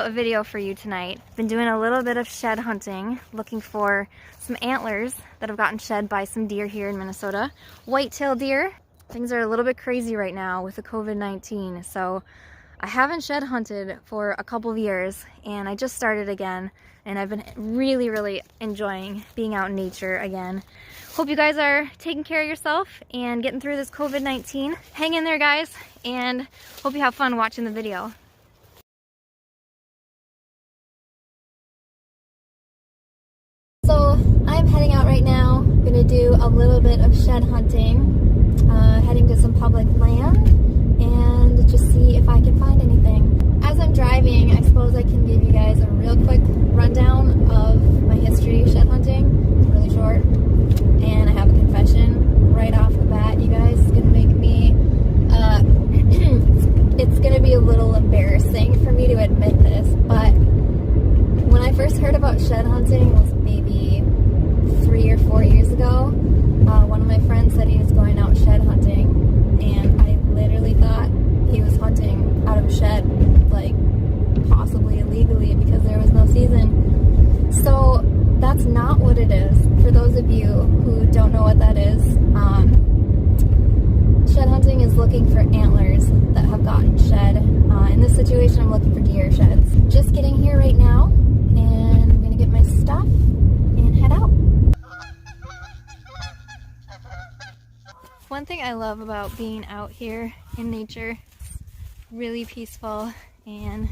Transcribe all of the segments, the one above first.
a video for you tonight. Been doing a little bit of shed hunting, looking for some antlers that have gotten shed by some deer here in Minnesota. Whitetail deer. Things are a little bit crazy right now with the COVID-19, so I haven't shed hunted for a couple of years, and I just started again, and I've been really enjoying being out in nature again. Hope you guys are taking care of yourself and getting through this COVID-19. Hang in there, guys, and hope you have fun watching the video. So I'm heading out right now. I'm gonna do a little bit of shed hunting, heading to some public land and just see if I can find anything. As I'm driving, I suppose I can give you guys a real quick rundown of my history of shed hunting. It's really short, and I have a confession right off the bat, you guys. It's gonna make me, it's gonna be a little embarrassing for me to admit this, but when I first heard about shed hunting was maybe 3 or 4 years ago. One of my friends said he was going out shed hunting, and I literally thought he was hunting out of a shed, like possibly illegally because there was no season. So that's not what it is. For those of you who don't know what that is, shed hunting is looking for antlers that have gotten shed. In this situation, I'm looking for deer sheds. Just getting here right now, and I'm gonna get my stuff and head out. One thing I love about being out here in nature, it's really peaceful, and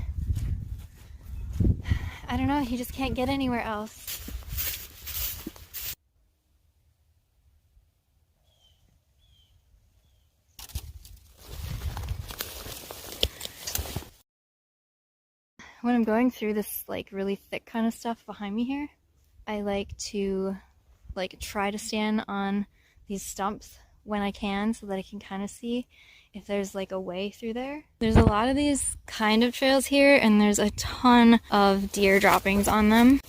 I don't know, you just can't get anywhere else. When I'm going through this like really thick kind of stuff behind me here, I like to try to stand on these stumps when I can so that I can kind of see if there's like a way through there. There's a lot of these kind of trails here, and there's a ton of deer droppings on them.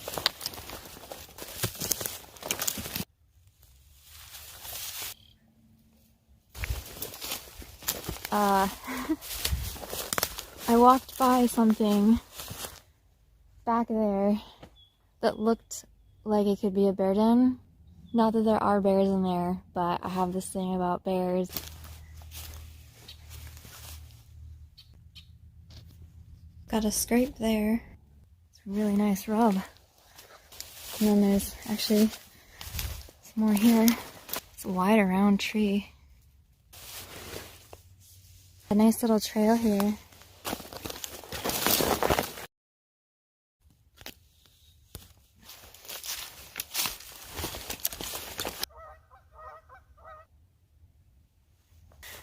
I walked by something back there that looked like it could be a bear den. Not that there are bears in there, but I have this thing about bears. Got a scrape there. It's a really nice rub. And then there's actually some more here. It's a wide around tree. A nice little trail here.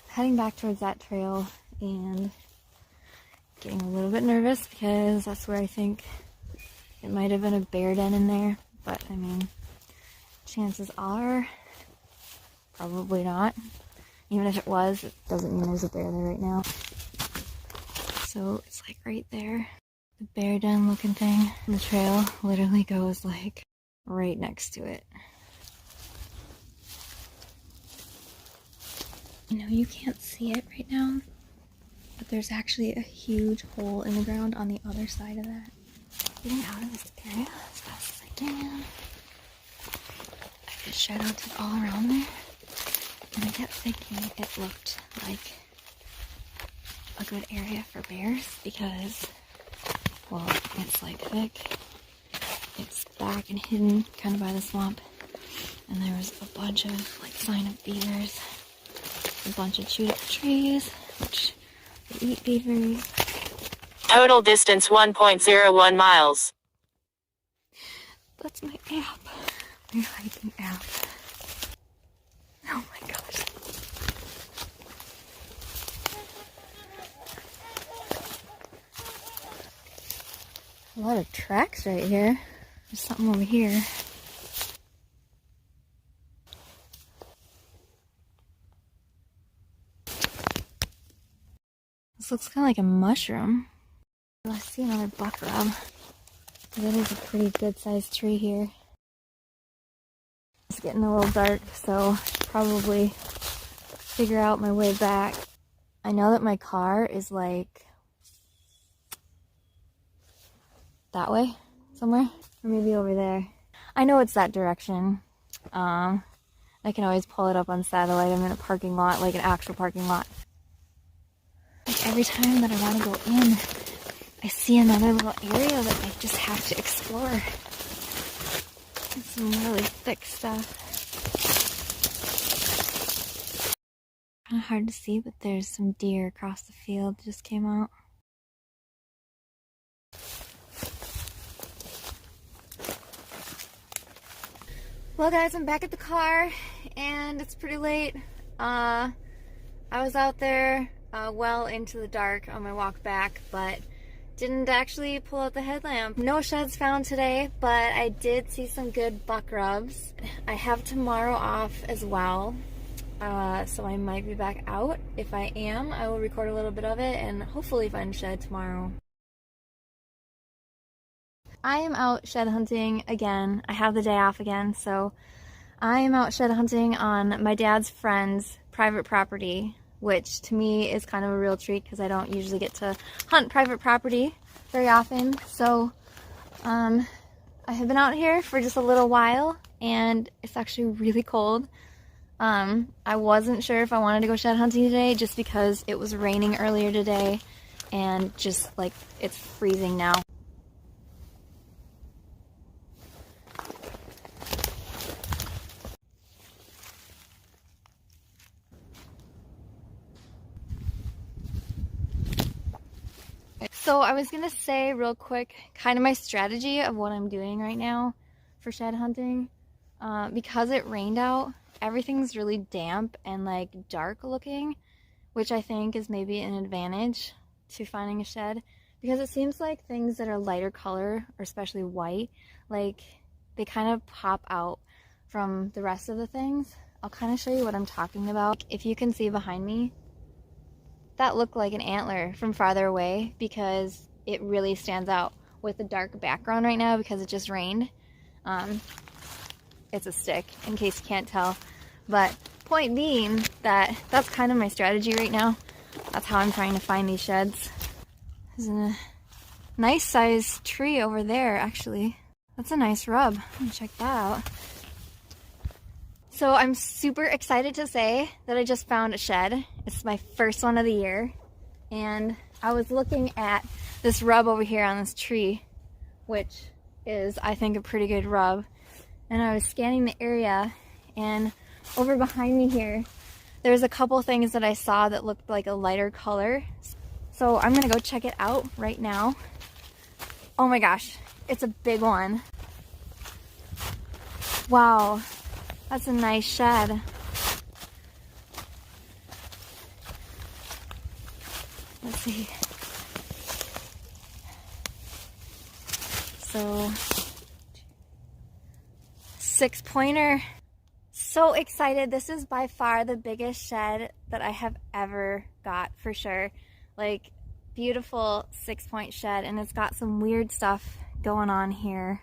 Heading back towards that trail and getting a little bit nervous because that's where I think it might have been a bear den in there, but I mean, chances are probably not. Even if it was, it doesn't mean there's a bear there right now. So it's like right there, the bear den looking thing. The trail literally goes like right next to it. I know you can't see it right now, but there's actually a huge hole in the ground on the other side of that. Getting out of this area as fast as I can. I just shed hunted all around there, and I kept thinking it looked like a good area for bears because, well, it's like thick, it's back and hidden kind of by the swamp, and there was a bunch of like sign of beavers. A bunch of chewed up trees, which they eat beavers. Total distance 1.01 miles. That's my app. My hiking app. Oh my gosh. A lot of tracks right here. There's something over here. This looks kind of like a mushroom. I see another buck rub. That is a pretty good sized tree here. It's getting a little dark, so probably figure out my way back. I know that my car is like that way somewhere, or maybe over there. I know it's that direction. I can always pull it up on satellite. I'm in a parking lot, like an actual parking lot. Like every time that I want to go in, I see another little area that I just have to explore. It's some really thick stuff. Kind of hard to see, but there's some deer across the field that just came out. Well guys, I'm back at the car and it's pretty late. I was out there well into the dark on my walk back, but didn't actually pull out the headlamp. No sheds found today, but I did see some good buck rubs. I have tomorrow off as well, so I might be back out. If I am, I will record a little bit of it and hopefully find a shed tomorrow. I am out shed hunting again. I have the day off again, so I am out shed hunting on my dad's friend's private property, which to me is kind of a real treat because I don't usually get to hunt private property very often. So I have been out here for just a little while and it's actually really cold. I wasn't sure if I wanted to go shed hunting today just because it was raining earlier today and just like it's freezing now. So I was gonna say real quick, kind of my strategy of what I'm doing right now for shed hunting. Because it rained out, everything's really damp and like dark looking, which I think is maybe an advantage to finding a shed, because it seems like things that are lighter color, or especially white, like they kind of pop out from the rest of the things. I'll kind of show you what I'm talking about. If you can see behind me, that looked like an antler from farther away because it really stands out with the dark background right now because it just rained. It's a stick in case you can't tell, but point being that that's kind of my strategy right now. That's how I'm trying to find these sheds. There's a nice sized tree over there actually. That's a nice rub. Let me check that out. So I'm super excited to say that I just found a shed. It's my first one of the year. And I was looking at this rub over here on this tree, which is, I think, a pretty good rub. And I was scanning the area, and over behind me here, there's a couple things that I saw that looked like a lighter color. So I'm gonna go check it out right now. Oh my gosh, it's a big one. Wow. That's a nice shed. Let's see. So, 6-pointer. So excited. This is by far the biggest shed that I have ever got, for sure. Like, beautiful 6-point shed, and it's got some weird stuff going on here.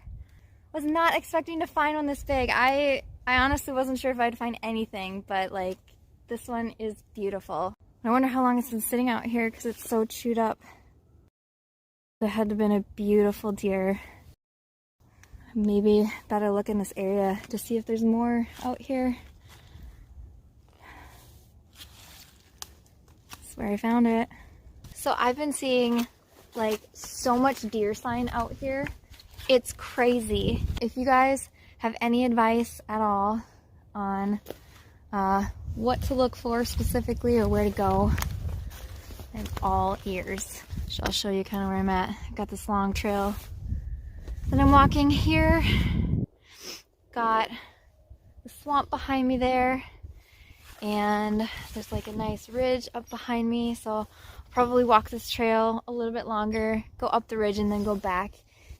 Was not expecting to find one this big. I honestly wasn't sure if I'd find anything, but like this one is beautiful. I wonder how long it's been sitting out here because it's so chewed up. There had to have been a beautiful deer. Maybe better look in this area to see if there's more out here. That's where I found it. So I've been seeing like so much deer sign out here. It's crazy. If you guys have any advice at all on what to look for specifically or where to go, I'm all ears. So I'll show you kind of where I'm at. I've got this long trail that I'm walking here. Got the swamp behind me there, and there's like a nice ridge up behind me, so I'll probably walk this trail a little bit longer, go up the ridge and then go back,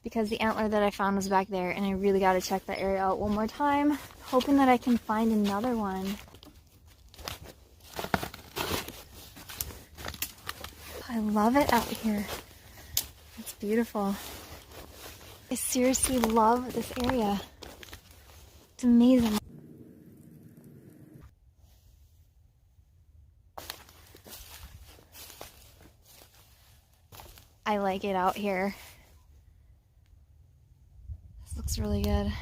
because the antler that I found was back there, and I really got to check that area out one more time, hoping that I can find another one. I love it out here. It's beautiful. I seriously love this area. It's amazing. I like it out here. It's really good.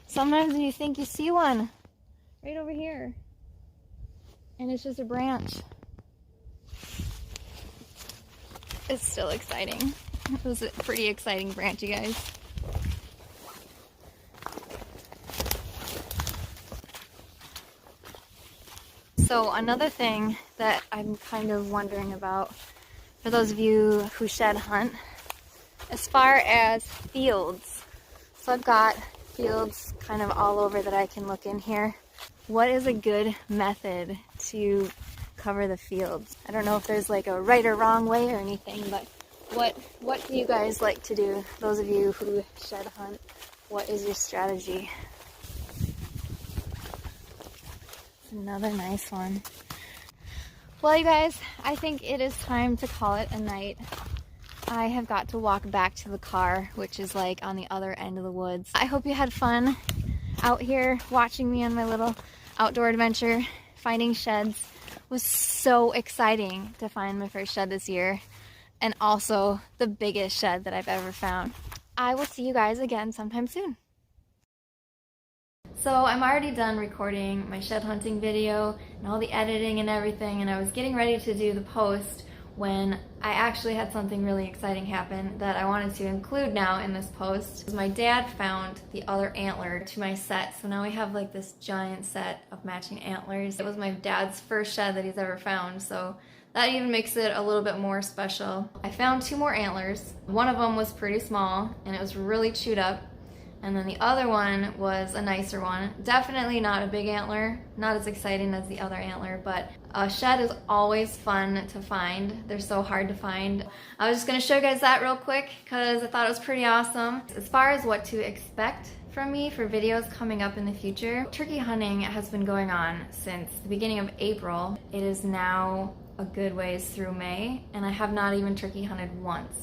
Sometimes you think you see one right over here, and it's just a branch. It's still exciting. It was a pretty exciting branch, you guys. So another thing that I'm kind of wondering about, for those of you who shed hunt, as far as fields. So I've got fields kind of all over that I can look in here. What is a good method to cover the fields? I don't know if there's like a right or wrong way or anything, but what do you guys like to do? Those of you who shed hunt, what is your strategy? It's another nice one. Well, you guys, I think it is time to call it a night. I have got to walk back to the car, which is like on the other end of the woods. I hope you had fun out here watching me on my little outdoor adventure. Finding sheds was so exciting to find my first shed this year, and also the biggest shed that I've ever found. I will see you guys again sometime soon. So I'm already done recording my shed hunting video and all the editing and everything, and I was getting ready to do the post when I actually had something really exciting happen that I wanted to include now in this post. My dad found the other antler to my set, so now we have like this giant set of matching antlers. It was my dad's first shed that he's ever found, so that even makes it a little bit more special. I found 2 more antlers. One of them was pretty small and it was really chewed up, and then the other one was a nicer one. Definitely not a big antler, not as exciting as the other antler, but a shed is always fun to find. They're so hard to find. I was just gonna show you guys that real quick because I thought it was pretty awesome. As far as what to expect from me for videos coming up in the future, turkey hunting has been going on since the beginning of April. It is now a good ways through May, and I have not even turkey hunted once.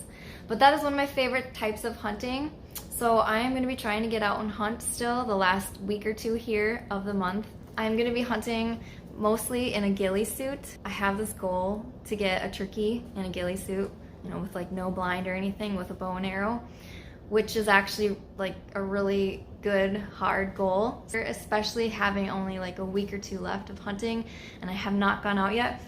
But that is one of my favorite types of hunting. So I am going to be trying to get out and hunt still the last week or 2 here of the month. I'm going to be hunting mostly in a ghillie suit. I have this goal to get a turkey in a ghillie suit, you know, with like no blind or anything, with a bow and arrow, which is actually like a really good hard goal, especially having only like a week or 2 left of hunting and I have not gone out yet,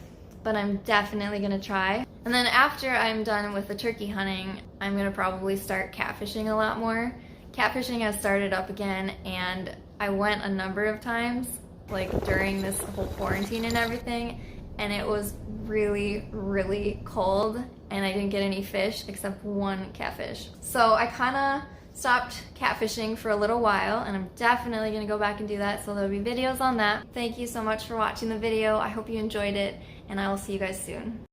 but I'm definitely going to try. And then after I'm done with the turkey hunting, I'm gonna probably start catfishing a lot more. Catfishing has started up again, and I went a number of times, like during this whole quarantine and everything, and it was really, really cold, and I didn't get any fish except 1 catfish. So I kinda stopped catfishing for a little while, and I'm definitely gonna go back and do that, so there'll be videos on that. Thank you so much for watching the video. I hope you enjoyed it, and I will see you guys soon.